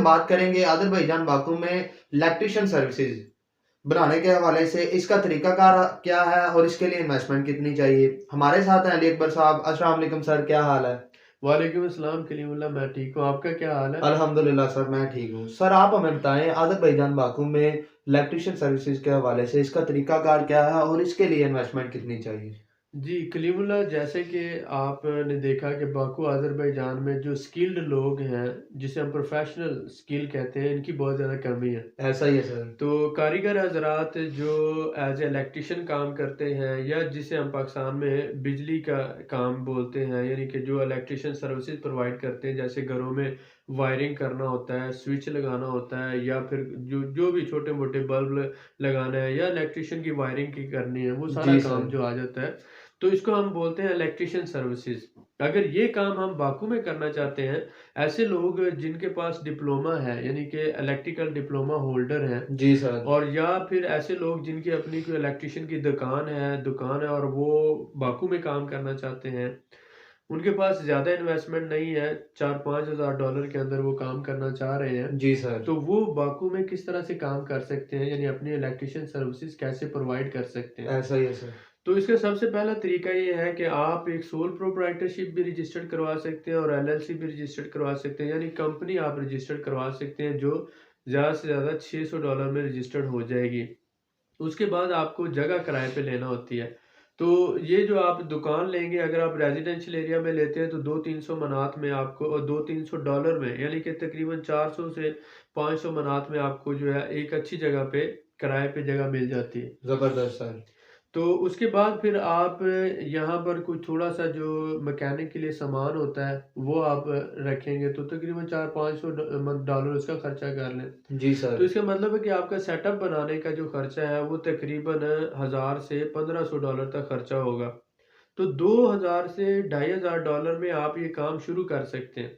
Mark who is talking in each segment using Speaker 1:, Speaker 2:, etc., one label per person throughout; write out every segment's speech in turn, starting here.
Speaker 1: हम बात करेंगे अज़रबैजान बाकू में इलेक्ट्रिशियन सर्विसेज बनाने के हवाले से। इसका तरीकाकार क्या है और इसके लिए इन्वेस्टमेंट कितनी चाहिए? हमारे साथ हैं अली अकबर साहब। अस्सलाम वालेकुम सर, क्या हाल है?
Speaker 2: वालेकुम अस्सलाम कलीमुल्लाह, मैं ठीक हूँ। आपका क्या हाल है?
Speaker 1: अल्हम्दुलिल्लाह सर, मैं ठीक हूँ। सर आप हमें बताएं अज़रबैजान बाकू में इलेक्ट्रिशियन सर्विसेज के हवाले से इसका तरीकाकार क्या है और इसके लिए इन्वेस्टमेंट कितनी चाहिए?
Speaker 2: जी कलीमुल्लाह, जैसे कि आपने देखा कि बाकू अज़रबैजान में जो स्किल्ड लोग हैं, जिसे हम प्रोफेशनल स्किल कहते हैं, इनकी बहुत ज़्यादा कमी है।
Speaker 1: ऐसा ही है सर।
Speaker 2: तो कारीगर हज़रात जो एज ए इलेक्ट्रिशियन काम करते हैं, या जिसे हम पाकिस्तान में बिजली का काम बोलते हैं, यानी कि जो इलेक्ट्रिशियन सर्विसेज प्रोवाइड करते हैं, जैसे घरों में वायरिंग करना होता है, स्विच लगाना होता है, या फिर जो जो भी छोटे मोटे बल्ब लगाना है, या इलेक्ट्रिशियन की वायरिंग की करनी है, वो सारा
Speaker 1: जी
Speaker 2: काम
Speaker 1: सर।
Speaker 2: जो आ जाता है, तो इसको हम बोलते हैं इलेक्ट्रिशियन सर्विसेज। अगर ये काम हम बाकू में करना चाहते हैं, ऐसे लोग जिनके पास डिप्लोमा है, यानी कि इलेक्ट्रिकल डिप्लोमा होल्डर हैं,
Speaker 1: जी सर।
Speaker 2: और या फिर ऐसे लोग जिनकी अपनी कोई इलेक्ट्रिशियन की दुकान है और वो बाकू में काम करना चाहते हैं, उनके पास ज़्यादा इन्वेस्टमेंट नहीं है, 4-5 हज़ार डॉलर के अंदर वो काम करना चाह रहे हैं,
Speaker 1: जी सर।
Speaker 2: तो वो बाकू में किस तरह से काम कर सकते हैं, यानी अपनी इलेक्ट्रिशियन सर्विसेज कैसे प्रोवाइड कर सकते हैं।
Speaker 1: ऐसा ही है सर।
Speaker 2: तो इसका सबसे पहला तरीका ये है कि आप एक सोल प्रोप्राइटरशिप भी रजिस्टर्ड करवा सकते हैं और एलएलसी भी रजिस्टर्ड करवा सकते हैं, यानी कंपनी आप रजिस्टर्ड करवा सकते हैं जो ज़्यादा से ज़्यादा $600 में रजिस्टर्ड हो जाएगी। उसके बाद आपको जगह किराए पे लेना होती है। तो ये जो आप दुकान लेंगे, अगर आप रेज़िडेंशियल एरिया में लेते हैं तो 2-300 मनात में आपको, और $200-300 में, यानी कि तकरीबन 400 से 500 मनात में आपको जो है एक अच्छी जगह पे किराए पे जगह मिल जाती है।
Speaker 1: जबरदस्त सर।
Speaker 2: तो उसके बाद फिर आप यहाँ पर कोई थोड़ा-सा जो मैकेनिक के लिए सामान होता है, वो आप रखेंगे, तो तकरीबन 400-500 डॉलर उसका खर्चा कर लें।
Speaker 1: जी
Speaker 2: तो
Speaker 1: सर।
Speaker 2: इसका मतलब है कि आपका सेटअप बनाने का जो खर्चा है, वो तकरीबन 1000 से 1500 डॉलर तक खर्चा होगा। तो 2000 से $2500 में आप ये काम शुरू कर सकते हैं।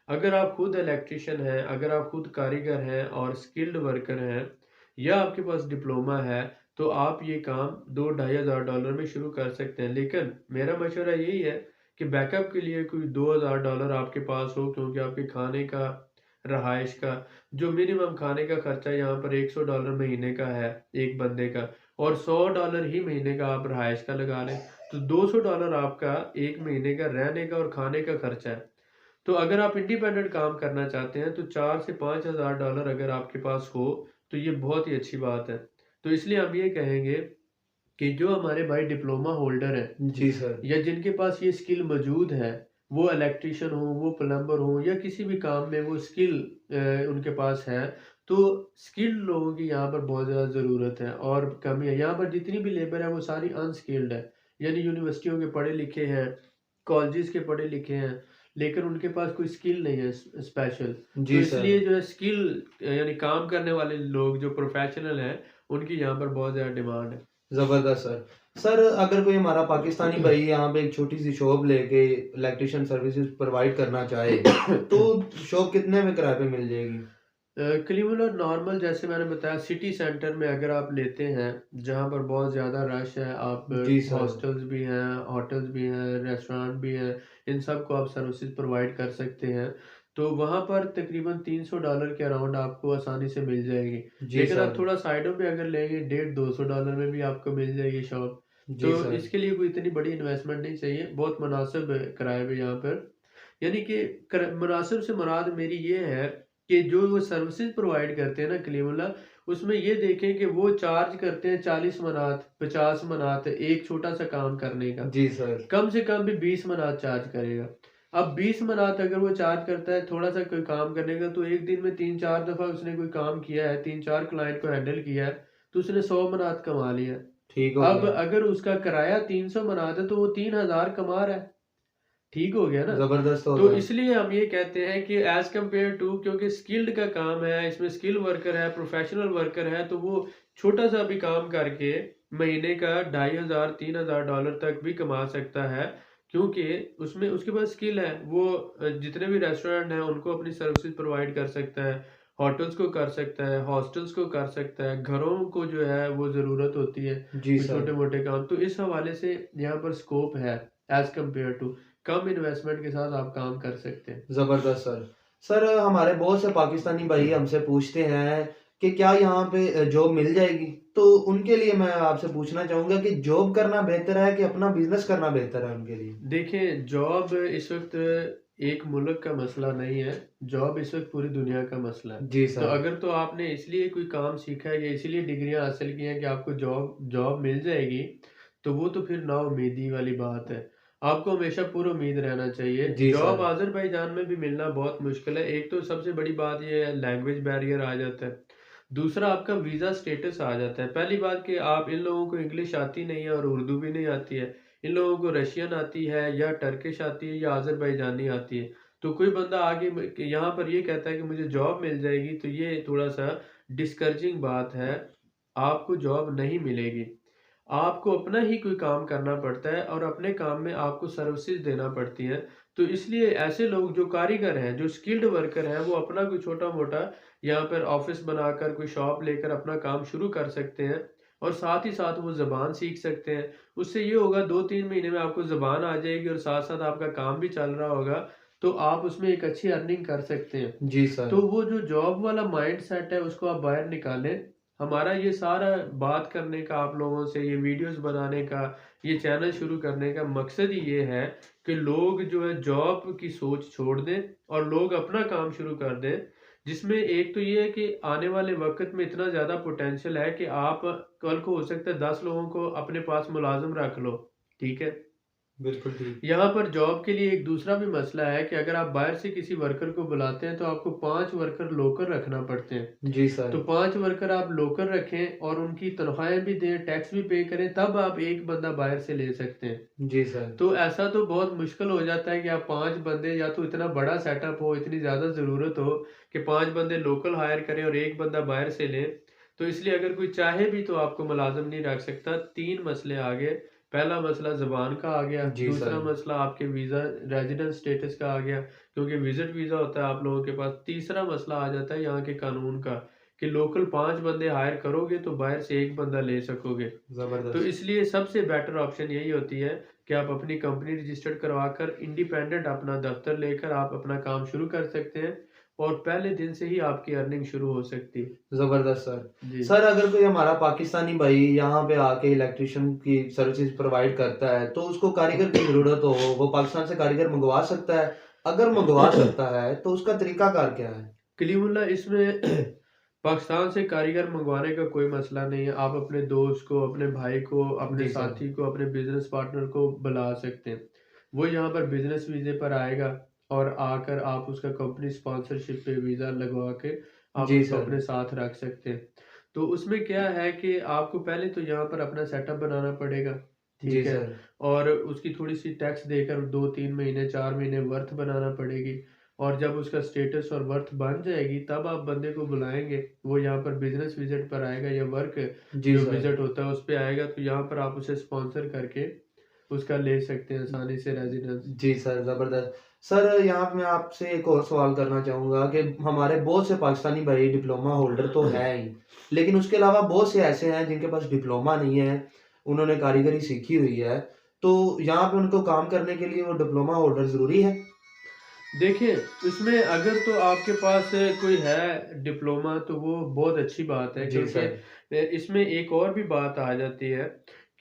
Speaker 2: अगर आप खुद इलेक्ट्रिशियन हैं, अगर आप खुद कारीगर हैं और स्किल्ड वर्कर हैं, या आपके पास डिप्लोमा है, तो आप ये काम 2-2500 में शुरू कर सकते हैं। लेकिन मेरा मशवरा यही है कि बैकअप के लिए कोई $2000 आपके पास हो, क्योंकि आपके खाने का, रहाइश का, जो मिनिमम खाने का खर्चा यहाँ पर $100 महीने का है एक बंदे का, और $100 ही महीने का आप रहाइश का लगा लें, तो $200 आपका एक महीने का रहने का और खाने का खर्चा है। तो अगर आप इंडिपेंडेंट काम करना चाहते हैं, तो 4 से 5,000 डॉलर अगर आपके पास हो, तो ये बहुत ही अच्छी बात है। तो इसलिए हम ये कहेंगे कि जो हमारे भाई डिप्लोमा होल्डर हैं,
Speaker 1: जी सर।
Speaker 2: या जिनके पास ये स्किल मौजूद है, वो इलेक्ट्रिशियन हो, वो प्लम्बर हो, या किसी भी काम में वो स्किल उनके पास है, तो स्किल्ड लोगों की यहाँ पर बहुत ज़्यादा ज़रूरत है और कमी है। यहाँ पर जितनी भी लेबर है, वो सारी अनस्किल्ड है, यानी यूनिवर्सिटियों के पढ़े लिखे हैं, कॉलेजेस के पढ़े लिखे हैं, लेकिन उनके पास कोई स्किल नहीं है स्पेशल। तो
Speaker 1: जी सर।
Speaker 2: इसलिए जो है स्किल, यानी काम करने वाले लोग जो प्रोफेशनल हैं, उनकी यहाँ पर बहुत ज़्यादा डिमांड है।
Speaker 1: ज़बरदस्त सर। सर अगर कोई हमारा पाकिस्तानी भाई यहाँ पे एक छोटी-सी शॉप लेके इलेक्ट्रिशियन सर्विसेज़ प्रोवाइड करना चाहे, तो शॉप कितने में किराए पे मिल जाएगी?
Speaker 2: क्लीवलैंड और नॉर्मल, जैसे मैंने बताया, सिटी सेंटर में अगर आप लेते हैं, जहाँ पर बहुत ज़्यादा रश है, आप
Speaker 1: जी सर।
Speaker 2: हॉस्टल्स भी हैं, होटल्स भी हैं, रेस्टोरेंट भी हैं, इन सब को आप सर्विसेज प्रोवाइड कर सकते हैं। तो वहाँ पर तकरीबन $300 के अराउंड आपको आसानी से मिल जाएगी।
Speaker 1: जी
Speaker 2: लेकिन आप
Speaker 1: सर।
Speaker 2: थोड़ा साइडों पे अगर लेंगे, 150-200 में भी आपको मिल जाएगी शॉप।
Speaker 1: जी
Speaker 2: तो
Speaker 1: सर।
Speaker 2: इसके लिए कोई इतनी बड़ी इन्वेस्टमेंट नहीं चाहिए, बहुत मुनासिब किराए पे यहाँ पर, यानी कि मुनासिब से मुराद मेरी ये है कि जो वो सर्विसेज प्रोवाइड करते हैं ना क्लीमुल्ला, उसमें ये देखें कि वो चार्ज करते हैं 40 मनात, 50 मनात एक छोटा सा काम करने का।
Speaker 1: जी सर।
Speaker 2: कम से कम भी 20 मनात चार्ज करेगा। अब 20 मनात अगर वो चार्ज करता है थोड़ा सा कोई काम करने का, तो एक दिन में 3-4 दफ़ा उसने कोई काम किया है, 3-4 क्लाइंट को हैंडल किया है, तो उसने 100 मनात कमा लिया।
Speaker 1: ठीक हो
Speaker 2: अब
Speaker 1: गया।
Speaker 2: अगर उसका किराया 300 मनात है, तो वो 3000 कमा रहा है। ठीक हो गया ना?
Speaker 1: ज़बरदस्त हो
Speaker 2: तो
Speaker 1: गया।
Speaker 2: इसलिए हम ये कहते हैं कि एज़ कम्पेयर टू, क्योंकि स्किल्ड का काम है, इसमें स्किल वर्कर है, प्रोफ़ेशनल वर्कर है, तो वो छोटा-सा भी काम करके महीने का 2500-3000 डॉलर तक भी कमा सकता है, क्योंकि उसमें उसके पास स्किल है। वो जितने भी रेस्टोरेंट हैं, उनको अपनी सर्विसेज़ प्रोवाइड कर सकता है, होटल्स को कर सकता है, हॉस्टल्स को कर सकता है, घरों को जो है वो ज़रूरत होती है,
Speaker 1: जी
Speaker 2: कोई
Speaker 1: सर।
Speaker 2: छोटे-मोटे काम। तो इस हवाले से यहाँ पर स्कोप है एज़ कम्पेयर टू, कम इन्वेस्टमेंट के साथ आप काम कर सकते हैं।
Speaker 1: ज़बरदस्त सर। सर हमारे बहुत से पाकिस्तानी भाई हमसे पूछते हैं कि क्या यहाँ पे जॉब मिल जाएगी? तो उनके लिए मैं आपसे पूछना चाहूँगा कि जॉब करना बेहतर है कि अपना बिज़नेस करना बेहतर है उनके लिए?
Speaker 2: देखिए, जॉब इस वक़्त एक मुल्क का मसला नहीं है, जॉब इस वक़्त पूरी दुनिया का मसला है।
Speaker 1: जी
Speaker 2: तो
Speaker 1: सर।
Speaker 2: अगर तो आपने इसलिए कोई काम सीखा है या इसीलिए डिग्रियाँ हासिल की हैं कि आपको जॉब जॉब मिल जाएगी, तो वो तो फिर नाउम्मीदी वाली बात है। आपको हमेशा पुरुम्मीद रहना चाहिए।
Speaker 1: जी
Speaker 2: जॉब
Speaker 1: सर।
Speaker 2: अज़रबैजान में भी मिलना बहुत मुश्किल है। एक तो सबसे बड़ी बात ये है, लैंग्वेज बैरियर आ जाता है। दूसरा, आपका वीज़ा स्टेटस आ जाता है। पहली बात कि आप इन लोगों को इंग्लिश आती नहीं है और उर्दू भी नहीं आती है। इन लोगों को रशियन आती है या टर्किश आती है या अज़रबैजानी आती है। तो कोई बंदा आगे यहाँ पर ये कहता है कि मुझे जॉब मिल जाएगी, तो ये थोड़ा-सा डिस्करेजिंग बात है। आपको जॉब नहीं मिलेगी। आपको अपना ही कोई काम करना पड़ता है और अपने काम में आपको सर्विसेज़ देना पड़ती हैं। तो इसलिए ऐसे लोग जो कारीगर हैं, जो स्किल्ड वर्कर हैं, वो अपना कोई छोटा-मोटा यहाँ पर ऑफ़िस बनाकर, कोई शॉप लेकर अपना काम शुरू कर सकते हैं और साथ ही साथ वो ज़बान सीख सकते हैं। उससे ये होगा 2-3 महीने में आपको ज़ुबान आ जाएगी और साथ-साथ आपका काम भी चल रहा होगा, तो आप उसमें एक अच्छी अर्निंग कर सकते हैं।
Speaker 1: जी सर।
Speaker 2: तो वो जो जॉब वाला माइंडसेट है उसको आप बाहर निकालें। हमारा ये सारा बात करने का आप लोगों से, ये वीडियोज़ बनाने का, ये चैनल शुरू करने का मकसद ही ये है कि लोग जो है जॉब की सोच छोड़ दें और लोग अपना काम शुरू कर दें। जिसमें एक तो ये है कि आने वाले वक़्त में इतना ज़्यादा पोटेंशियल है कि आप कल को हो सकता है 10 लोगों को अपने पास मुलाज़िम रख लो, ठीक है?
Speaker 1: बिल्कुल ठीक।
Speaker 2: यहाँ पर जॉब के लिए एक दूसरा भी मसला है कि अगर आप बाहर से किसी वर्कर को बुलाते हैं, तो आपको 5 वर्कर लोकल रखना पड़ते हैं।
Speaker 1: जी सर।
Speaker 2: तो 5 वर्कर आप लोकल रखें और उनकी तनख्वाहें भी दें, टैक्स भी पे करें, तब आप 1 बंदा बाहर से ले सकते हैं।
Speaker 1: जी सर।
Speaker 2: तो ऐसा तो बहुत मुश्किल हो जाता है कि आप 5 बंदे, या तो इतना बड़ा सेटअप हो, इतनी ज़्यादा ज़रूरत हो कि 5 बंदे लोकल हायर करें और 1 बंदा बाहर से लें। तो इसलिए अगर कोई चाहे भी तो आपको मुलाज़िम नहीं रख सकता। 3 मसले आ गए। पहला मसला ज़ुबान का आ गया,
Speaker 1: जी
Speaker 2: दूसरा
Speaker 1: सर।
Speaker 2: मसला आपके वीज़ा रेज़िडेंस स्टेटस का आ गया, क्योंकि विज़िट वीज़ा होता है आप लोगों के पास। तीसरा मसला आ जाता है यहाँ के कानून का कि लोकल 5 बंदे हायर करोगे तो बाहर से 1 बंदा ले सकोगे। तो
Speaker 1: ज़बरदस्त।
Speaker 2: इसलिए सबसे बेटर ऑप्शन यही होती है कि आप अपनी कंपनी रजिस्टर्ड करवाकर इंडिपेंडेंट अपना दफ्तर लेकर आप अपना काम शुरू कर सकते हैं और पहले दिन से ही आपकी अर्निंग शुरू हो सकती है।
Speaker 1: ज़बरदस्त सर।
Speaker 2: जी।
Speaker 1: सर अगर कोई हमारा पाकिस्तानी भाई यहाँ पे आके इलेक्ट्रीशियन की सर्विसेज़ प्रोवाइड करता है, तो उसको कारीगर की ज़रूरत हो, वो पाकिस्तान से कारीगर मँगवा सकता है? अगर मँगवा सकता है, तो उसका तरीकाकार क्या है?
Speaker 2: कलीमुल्लाह, इसमें पाकिस्तान से कारीगर मंगवाने का कोई मसला नहीं है। आप अपने दोस्त को, अपने भाई को, अपने
Speaker 1: जी सर।
Speaker 2: साथी को, अपने बिज़नेस पार्टनर को बुला सकते हैं। वो यहाँ पर बिज़नेस वीज़े पर आएगा और आकर आप उसका कंपनी स्पॉन्सरशिप पे वीज़ा लगवा के आप
Speaker 1: जी
Speaker 2: उसको
Speaker 1: सर।
Speaker 2: अपने साथ रख सकते हैं। तो उसमें क्या है कि आपको पहले तो यहाँ पर अपना सेटअप बनाना पड़ेगा,
Speaker 1: जी
Speaker 2: ठीक है?
Speaker 1: सर।
Speaker 2: और उसकी थोड़ी-सी टैक्स देकर 2-3 महीने, 4 महीने वर्थ बनाना पड़ेगी। और जब उसका स्टेटस और वर्थ बन जाएगी, तब आप बंदे को बुलाएँगे। वो यहाँ पर बिज़नेस विज़िट पर आएगा या वर्क
Speaker 1: जी
Speaker 2: जो
Speaker 1: सर।
Speaker 2: विज़िट होता है उस पे आएगा, तो यहाँ पर आप उसे स्पॉन्सर करके उसका ले सकते हैं आसानी से रेज़िडेंस।
Speaker 1: जी सर, ज़बरदस्त। सर यहाँ पे मैं आपसे एक और सवाल करना चाहूँगा कि हमारे बहुत से पाकिस्तानी भाई डिप्लोमा होल्डर तो हैं ही, लेकिन उसके अलावा बहुत से ऐसे हैं जिनके पास डिप्लोमा नहीं है, उन्होंने कारीगरी सीखी हुई है, तो यहाँ पे उनको काम करने के लिए वो डिप्लोमा होल्डर ज़रूरी है?
Speaker 2: देखिए, इसमें अगर तो आपके पास कोई है डिप्लोमा, तो वो बहुत अच्छी बात है,
Speaker 1: जी
Speaker 2: क्योंकि
Speaker 1: सर।
Speaker 2: इसमें एक और भी बात आ जाती है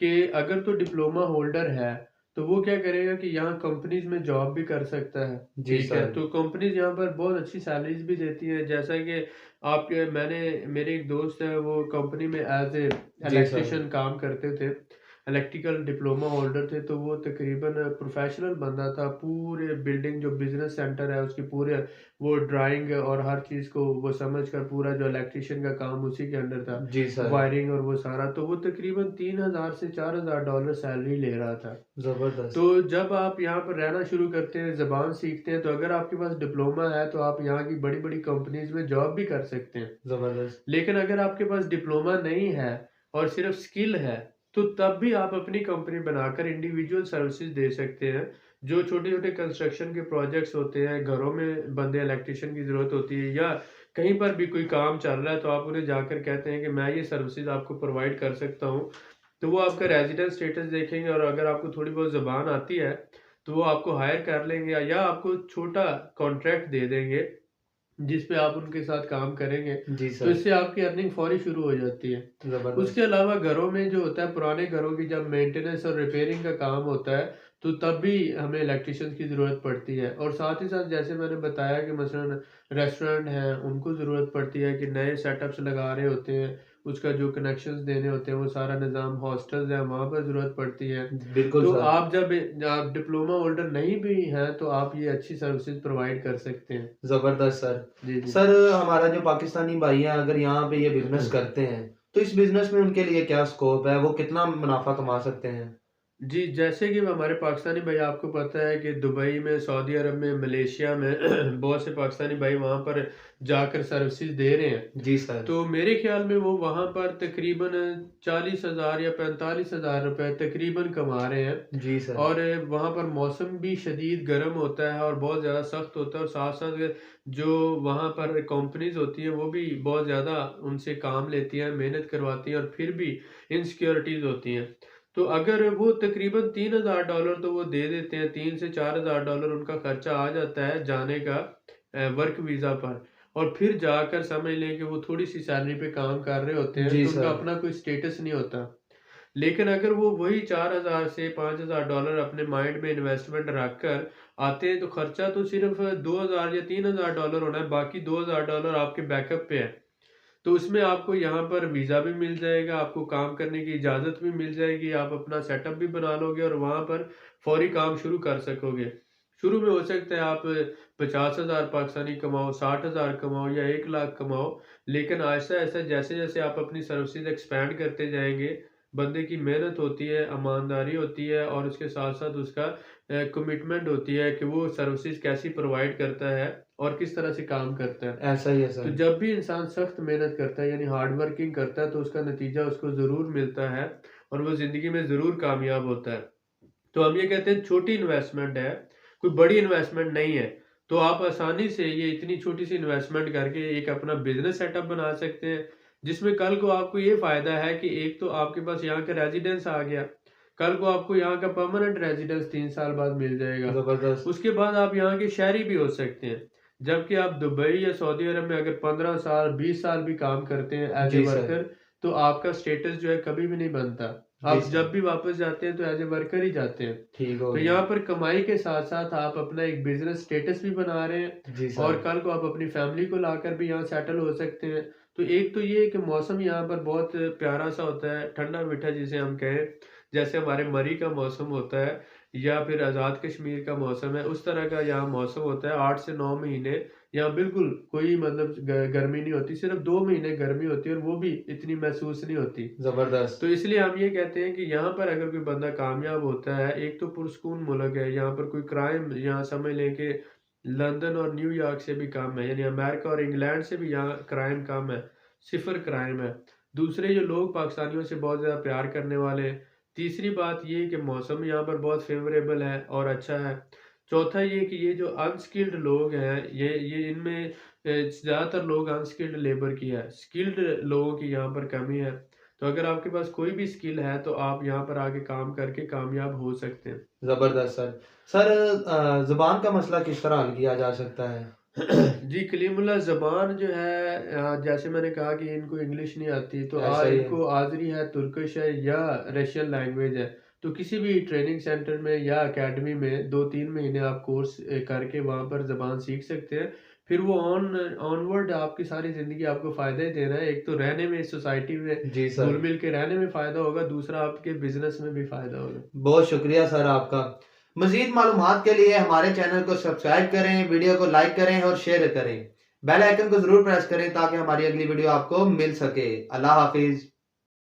Speaker 2: कि अगर तो डिप्लोमा होल्डर है, तो वो क्या करेगा कि यहाँ कंपनीज़ में जॉब भी कर सकता है,
Speaker 1: जी
Speaker 2: ठीक है?
Speaker 1: सर।
Speaker 2: तो कंपनीज़ यहाँ पर बहुत अच्छी सैलरीज़ भी देती हैं, जैसा कि आपके मैंने मेरे एक दोस्त है, वो कंपनी में एज़ ए
Speaker 1: जी सर।
Speaker 2: इलेक्ट्रीशियन काम करते थे। इलेक्ट्रिकल डिप्लोमा होल्डर थे, तो वो तकरीबन प्रोफ़ेशनल बंदा था। पूरे बिल्डिंग जो बिज़नेस सेंटर है, उसकी पूरे वो ड्राइंग और हर चीज़ को वो समझ कर, पूरा जो इलेक्ट्रीशियन का काम उसी के अंडर था,
Speaker 1: जी सर।
Speaker 2: वायरिंग और वो सारा। तो वो तकरीबन 3000 से 4000 डॉलर सैलरी ले रहा था।
Speaker 1: ज़बरदस्त।
Speaker 2: तो जब आप यहाँ पर रहना शुरू करते हैं, ज़बान सीखते हैं, तो अगर आपके पास डिप्लोमा है, तो आप यहाँ की बड़ी-बड़ी कंपनीज़ में जॉब भी कर सकते हैं।
Speaker 1: ज़बरदस्त।
Speaker 2: लेकिन अगर आपके पास डिप्लोमा नहीं है और सिर्फ स्किल है, तो तब भी आप अपनी कंपनी बनाकर इंडिविजुअल सर्विसेज दे सकते हैं। जो छोटे-छोटे कंस्ट्रक्शन के प्रोजेक्ट्स होते हैं, घरों में बंदे इलेक्ट्रीशियन की ज़रूरत होती है या कहीं पर भी कोई काम चल रहा है, तो आप उन्हें जाकर कहते हैं कि मैं ये सर्विसेज आपको प्रोवाइड कर सकता हूँ। तो वो आपका रेज़िडेंस स्टेटस देखेंगे और अगर आपको थोड़ी बहुत ज़ुबान आती है, तो वो आपको हायर कर लेंगे या आपको छोटा कॉन्ट्रैक्ट दे देंगे। जिस पे आप उनके साथ काम करेंगे,
Speaker 1: जी
Speaker 2: तो
Speaker 1: सर,
Speaker 2: इससे आपकी अर्निंग फ़ौरी शुरू हो जाती है। उसके
Speaker 1: ज़बरदस्त।
Speaker 2: अलावा घरों में जो होता है, पुराने घरों की जब मेंटेनेंस और रिपेयरिंग का काम होता है, तो तब भी हमें इलेक्ट्रीशियन की ज़रूरत पड़ती है। और साथ ही साथ जैसे मैंने बताया कि मसलन रेस्टोरेंट हैं, उनको ज़रूरत पड़ती है कि नए सेटअप्स लगा रहे होते हैं, उसका जो कनेक्शंस देने होते हैं, वो सारा निज़ाम, हॉस्टल्स हैं, वहाँ पर ज़रूरत पड़ती है।
Speaker 1: बिल्कुल
Speaker 2: तो
Speaker 1: सर,
Speaker 2: आप डिप्लोमा होल्डर नहीं भी हैं, तो आप ये अच्छी सर्विसेज़ प्रोवाइड कर सकते हैं।
Speaker 1: ज़बरदस्त सर।
Speaker 2: जी, जी।
Speaker 1: सर हमारा जो पाकिस्तानी भाई हैं अगर यहाँ पे ये बिज़नेस करते हैं, तो इस बिज़नेस में उनके लिए क्या स्कोप है? वो कितना मुनाफ़ा कमा सकते हैं?
Speaker 2: जी, जैसे कि हमारे पाकिस्तानी भाई, आपको पता है कि दुबई में, सऊदी अरब में, मलेशिया में बहुत से पाकिस्तानी भाई वहाँ पर जाकर सर्विसेज़ दे रहे हैं।
Speaker 1: जी सर।
Speaker 2: तो मेरे ख़्याल में वो वहाँ पर तकरीबन 40,000 या 45,000 रुपए तकरीबन कमा रहे हैं।
Speaker 1: जी सर।
Speaker 2: और वहाँ पर मौसम भी शदीद गर्म होता है और बहुत ज़्यादा सख्त होता है, और साथ-साथ जो वहाँ पर कंपनीज़ होती हैं, वो भी बहुत ज़्यादा उनसे काम लेती हैं, मेहनत करवाती हैं, और फिर भी इनसिक्योरिटीज़ होती हैं। तो अगर वो तकरीबन $3,000 तो वो दे देते हैं, 3 से $4,000 उनका खर्चा आ जाता है जाने का वर्क वीज़ा पर। और फिर जाकर समझ लें कि वो थोड़ी-सी सैलरी पे काम कर रहे होते हैं,
Speaker 1: जी
Speaker 2: तो उनका
Speaker 1: सर।
Speaker 2: अपना कोई स्टेटस नहीं होता। लेकिन अगर वो वही 4,000 से $5,000 अपने माइंड में इन्वेस्टमेंट रखकर आते हैं, तो खर्चा तो सिर्फ़ 2,000 या $3,000 होना है, बाकी $2,000 आपके बैकअप पे है। तो उसमें आपको यहाँ पर वीज़ा भी मिल जाएगा, आपको काम करने की इजाज़त भी मिल जाएगी, आप अपना सेटअप भी बना लोगे और वहाँ पर फ़ौरी काम शुरू कर सकोगे। शुरू में हो सकता है आप 50,000 पाकिस्तानी कमाओ, 60,000 कमाओ या 1 लाख कमाओ, लेकिन आहिस्ता-आहिस्ता जैसे-जैसे आप अपनी सर्विसेज़ एक्सपैंड करते जाएँगे, बंदे की मेहनत होती है, ईमानदारी होती है, और उसके साथ-साथ उसका कमिटमेंट होती है कि वो सर्विसेज़ कैसी प्रोवाइड करता है और किस तरह से काम करता है।
Speaker 1: ऐसा ही है
Speaker 2: तो
Speaker 1: सर।
Speaker 2: जब भी इंसान सख्त मेहनत करता है, यानी हार्ड वर्किंग करता है, तो उसका नतीजा उसको ज़रूर मिलता है और वो ज़िंदगी में ज़रूर कामयाब होता है। तो हम ये कहते हैं छोटी इन्वेस्टमेंट है, कोई बड़ी इन्वेस्टमेंट नहीं है। तो आप आसानी से ये इतनी छोटी-सी इन्वेस्टमेंट करके एक अपना बिज़नेस सेटअप बना सकते हैं, जिसमें कल को आपको ये फ़ायदा है कि एक तो आपके पास यहाँ का रेज़िडेंस आ गया, कल को आपको यहाँ का परमानेंट रेज़िडेंस 3 साल बाद मिल जाएगा।
Speaker 1: ज़बरदस्त।
Speaker 2: उसके बाद आप यहाँ के शहरी भी हो सकते हैं। जबकि आप दुबई या सऊदी अरब में अगर 15 साल, 20 साल भी काम करते हैं एज़ ए
Speaker 1: जी सर।
Speaker 2: वर्कर, तो आपका स्टेटस जो है कभी भी नहीं बनता।
Speaker 1: जी
Speaker 2: आप
Speaker 1: सर।
Speaker 2: जब भी वापस जाते हैं तो एज़ ए वर्कर ही जाते हैं।
Speaker 1: ठीक हो
Speaker 2: तो
Speaker 1: गया।
Speaker 2: यहाँ पर कमाई के साथ-साथ आप अपना एक बिज़नेस स्टेटस भी बना रहे हैं,
Speaker 1: जी
Speaker 2: और
Speaker 1: सर।
Speaker 2: कल को आप अपनी फैमिली को लाकर भी यहाँ सेटल हो सकते हैं। तो एक तो ये है कि मौसम यहाँ पर बहुत प्यारा-सा होता है, ठंडा-मीठा जिसे हम कहें, जैसे हमारे मरी का मौसम होता है या फिर आज़ाद कश्मीर का मौसम है, उस तरह का यहाँ मौसम होता है। 8 से 9 महीने यहाँ बिल्कुल कोई मतलब गर्मी नहीं होती, सिर्फ़ 2 महीने गर्मी होती है, और वो भी इतनी महसूस नहीं होती।
Speaker 1: ज़बरदस्त।
Speaker 2: तो इसलिए हम ये कहते हैं कि यहाँ पर अगर कोई बंदा कामयाब होता है, एक तो पुरसकून मुल्क है, यहाँ पर कोई क्राइम, यहाँ समझ लें कि लंदन और न्यूयॉर्क से भी कम है, यानी अमेरिका और इंग्लैंड से भी यहाँ क्राइम कम है, सिफ़र क्राइम है। दूसरे जो लोग पाकिस्तानियों से बहुत ज़्यादा प्यार करने वाले हैं। तीसरी बात ये कि मौसम यहाँ पर बहुत फ़ेवरेबल है और अच्छा है। चौथा ये कि ये जो अनस्किल्ड लोग हैं, ये इनमें ज़्यादातर लोग अनस्किल्ड लेबर की है, स्किल्ड लोगों की यहाँ पर कमी है। तो अगर आपके पास कोई भी स्किल है, तो आप यहाँ पर आके काम करके कामयाब हो सकते हैं।
Speaker 1: ज़बरदस्त सर। सर ज़ुबान का मसला किस तरह हल किया जा सकता है?
Speaker 2: जी, कलीमुल्लाह ज़बान जो है, जैसे मैंने कहा कि इनको इंग्लिश नहीं आती, तो
Speaker 1: ऐसा ही है।
Speaker 2: इनको आज़री है, तुर्किश है या रशियन लैंग्वेज है। तो किसी भी ट्रेनिंग सेंटर में या अकेडमी में 2-3 महीने आप कोर्स करके वहाँ पर ज़बान सीख सकते हैं। फिर वो ऑनवर्ड आपकी सारी ज़िंदगी आपको फ़ायदा ही देना है। एक तो रहने में, सोसाइटी में
Speaker 1: जी सर।
Speaker 2: घुल-मिल के रहने में फ़ायदा होगा, दूसरा आपके बिज़नेस में भी फ़ायदा होगा।
Speaker 1: बहुत शुक्रिया सर आपका। मज़ीद मालूमात के लिए हमारे चैनल को सब्सक्राइब करें, वीडियो को लाइक करें और शेयर करें। बेल आइकन को ज़रूर प्रेस करें ताकि हमारी अगली वीडियो आपको मिल सके। अल्लाह हाफ़िज़।